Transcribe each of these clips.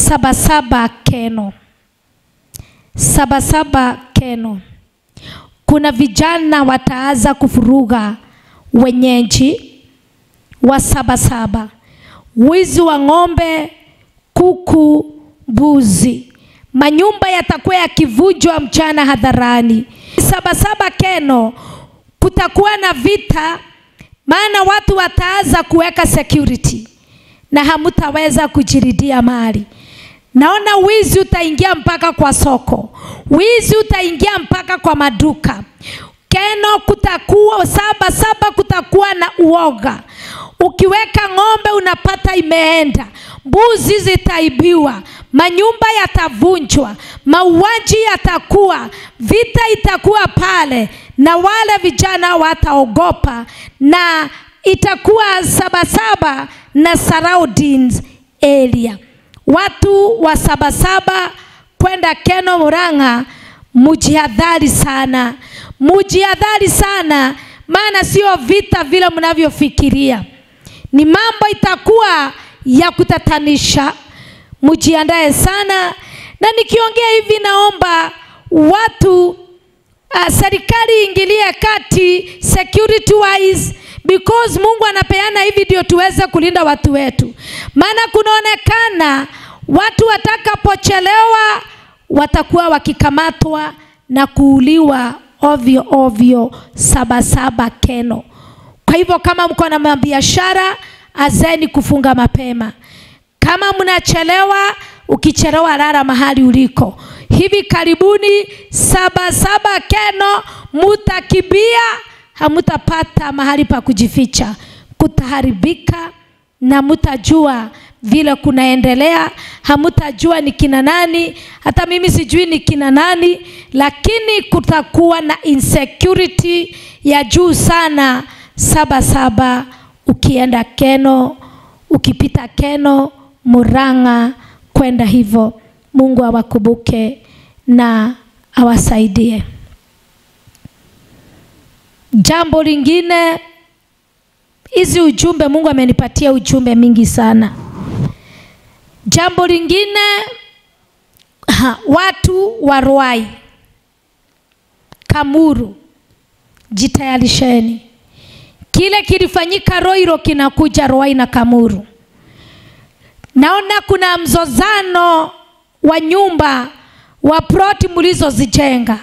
Sabasaba Keno. Sabasaba Keno. Kuna vijana wataanza kufuruga wenyeji wa Sabasaba. Wizi wa ng'ombe, kuku, mbuzi. Manyumba yatakuwa yakivunjwa mchana hadharani. Sabasaba Keno kutakuwa na vita, maana watu wataanza kuweka security na hamutaweza kujiridia mali. Naona wizi utaingia mpaka kwa soko. Wizi utaingia mpaka kwa maduka. Keno kutakuwa Sabasaba kutakuwa na uoga. Ukiweka ng'ombe unapata imeenda. Mbuzi zitaibiwa. Manyumba yatavunjwa. Mauaji yatakuwa. Vita itakuwa pale. Na wale vijana wataogopa. Na itakuwa Sabasaba na surroundings area. Watu wa Sabasaba kwenda Keno Murang'a, mujihadhari sana. Mujihadhari sana, maana sio vita vile mnavyofikiria. Ni mambo itakuwa ya kutatanisha. Mujiandae sana. Na nikiongea hivi naomba watu serikali ingilie kati security wise, because Mungu anapeana hivi ndio tuweze kulinda watu wetu. Maana kunaonekana watu watakapochelewa watakuwa wakikamatwa na kuuliwa ovyo ovyo Sabasaba Keno. Kwa hivyo kama mko na biashara, azeni kufunga mapema. Kama mnachelewa, ukichelewa lala mahali uliko. Hivi karibuni Sabasaba Keno mutakibia, hamutapata mahali pa kujificha. Kutaharibika na mutajua vile kunaendelea. Hamutajua ni kina nani, hata mimi sijui ni kina nani, lakini kutakuwa na insecurity ya juu sana Sabasaba. Ukienda Keno, ukipita Keno, Murang'a, kwenda hivyo. Mungu awakumbuke na awasaidie. Jambo lingine, hizi ujumbe Mungu amenipatia ujumbe mingi sana. Jambo lingine, watu wa Ruai, Kamuru, jitayarisheni. Kile kilifanyika Roiro kinakuja Ruai na Kamuru. Naona kuna mzozano wa nyumba wa ploti mlizozijenga.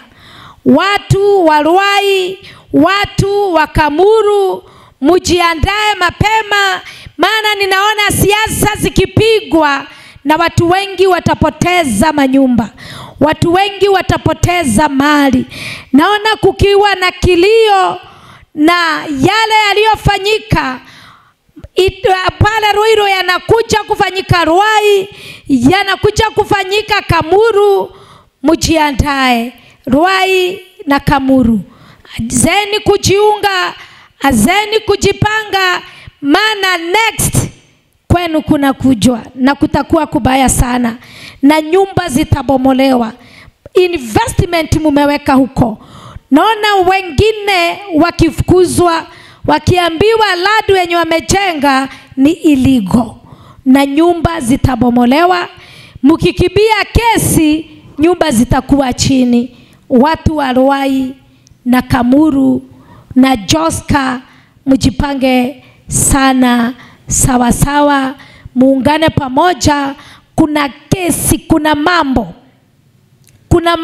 Watu wa Ruai, watu wa Kamuru, mujiandae mapema, maana ninaona siasa zikipigwa na watu wengi watapoteza manyumba. Watu wengi watapoteza mali. Naona kukiwa na kilio na yale yaliyofanyika pale Ruiro yanakuja kufanyika Ruai, yanakuja kufanyika Kamuru. Mujiandae Ruai na Kamuru. Azeni kujiunga, azeni kujipanga, maana next kwenu kuna kujwa na kutakuwa kubaya sana. Na nyumba zitabomolewa. Investment mumeweka huko. Naona wengine wakifukuzwa, wakiambiwa ladu yenye wamejenga ni illegal. Na nyumba zitabomolewa. Mukikibia kesi, nyumba zitakuwa chini. Watu wa Ruai na Kamuru na Joska, mujipange sana sawasawa. Muungane pamoja. Kuna kesi, kuna mambo. Kuna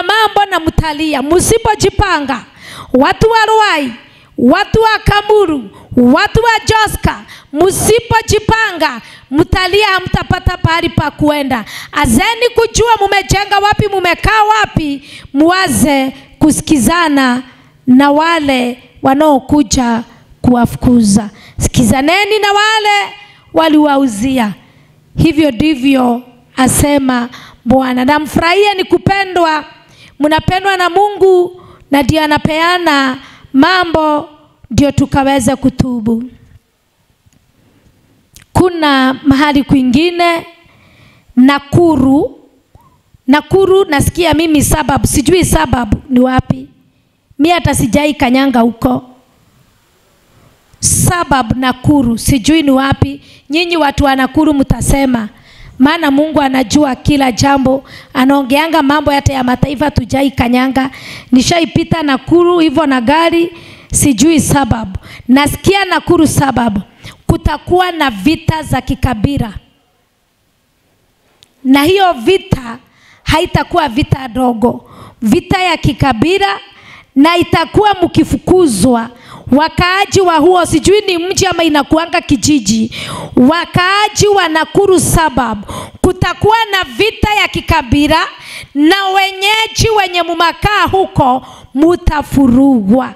mambo na mtalia. Musipojipanga, watu wa Ruai, watu wa Kamuru, watu wa Joska, musipojipanga, mtalia, hamtapata pahali pa kuenda. Azeni kujua mumejenga wapi, mumekaa wapi, muwaze kusikizana na wale wanaokuja kuwafukuza. Sikizaneni na wale waliwauzia. Hivyo ndivyo asema Bwana. Na mfurahie ni kupendwa. Mnapendwa na Mungu, na ndiye anapeana mambo ndio tukaweza kutubu. Kuna mahali kwingine Nakuru nasikia mimi sababu, sijui sababu ni wapi. Mimi hata sijai kanyanga huko. Suburb Nakuru, sijui ni wapi. Nyinyi watu wa Nakuru mtasema, maana Mungu anajua kila jambo. Anaongeanga mambo hata ya mataifa tujai kanyanga. Nishaipita Nakuru hivyo na gari, sijui suburb. Nasikia Nakuru suburb kutakuwa na vita za kikabila. Na hiyo vita haitakuwa vita dogo, vita ya kikabila, na itakuwa mkifukuzwa. Wakaaji wa huo, sijui ni mji ama inakuanga kijiji, wakaaji wa Nakuru suburb, kutakuwa na vita ya kikabila, na wenyeji wenye mumakaa huko mutafurugwa,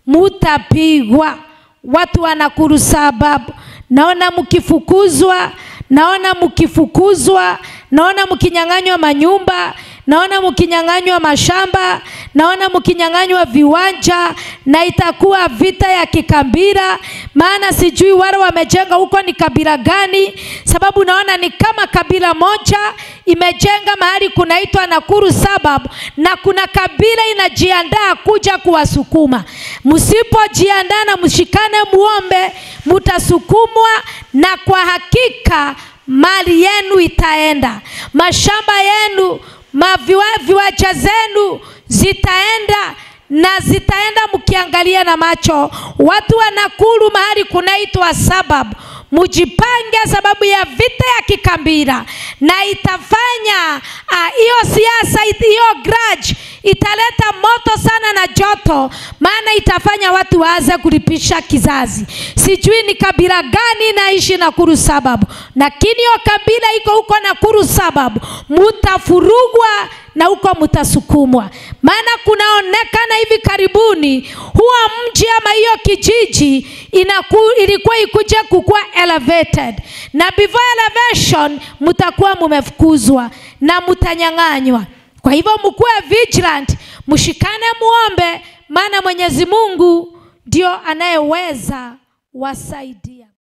mutapigwa. Watu wa Nakuru suburb, naona mkifukuzwa, naona mkifukuzwa, naona mkinyang'anywa manyumba, naona mkinyang'anywa mashamba, naona mkinyang'anywa viwanja, na itakuwa vita ya kikabila. Maana sijui wale wamejenga huko ni kabila gani, sababu naona ni kama kabila moja imejenga mahali kunaitwa Nakuru suburb, na kuna kabila inajiandaa kuja kuwasukuma. Msipojiandaa na mshikane muombe, mutasukumwa, na kwa hakika mali yenu itaenda, mashamba yenu, viwanja zenu zitaenda, na zitaenda mkiangalia na macho. Watu wa Nakuru mahali kunaitwa suburb, mujipange sababu ya vita ya kikabila, na itafanya hiyo siasa, hiyo grudge italeta moto sana na joto, maana itafanya watu waanze kulipisha kizazi. Sijui ni kabila gani naishi Nakuru suburb, lakini hiyo kabila iko huko Nakuru suburb, mutafurugwa na huko mutasukumwa. Maana kunaonekana hivi karibuni huo mji ama hiyo kijiji ilikuwa ikuje kukua elevated, na before elevation mutakuwa mumefukuzwa na mutanyang'anywa. Kwa hivyo mkuwe vigilant, mshikane muombe, maana Mwenyezi Mungu ndio anayeweza wasaidia.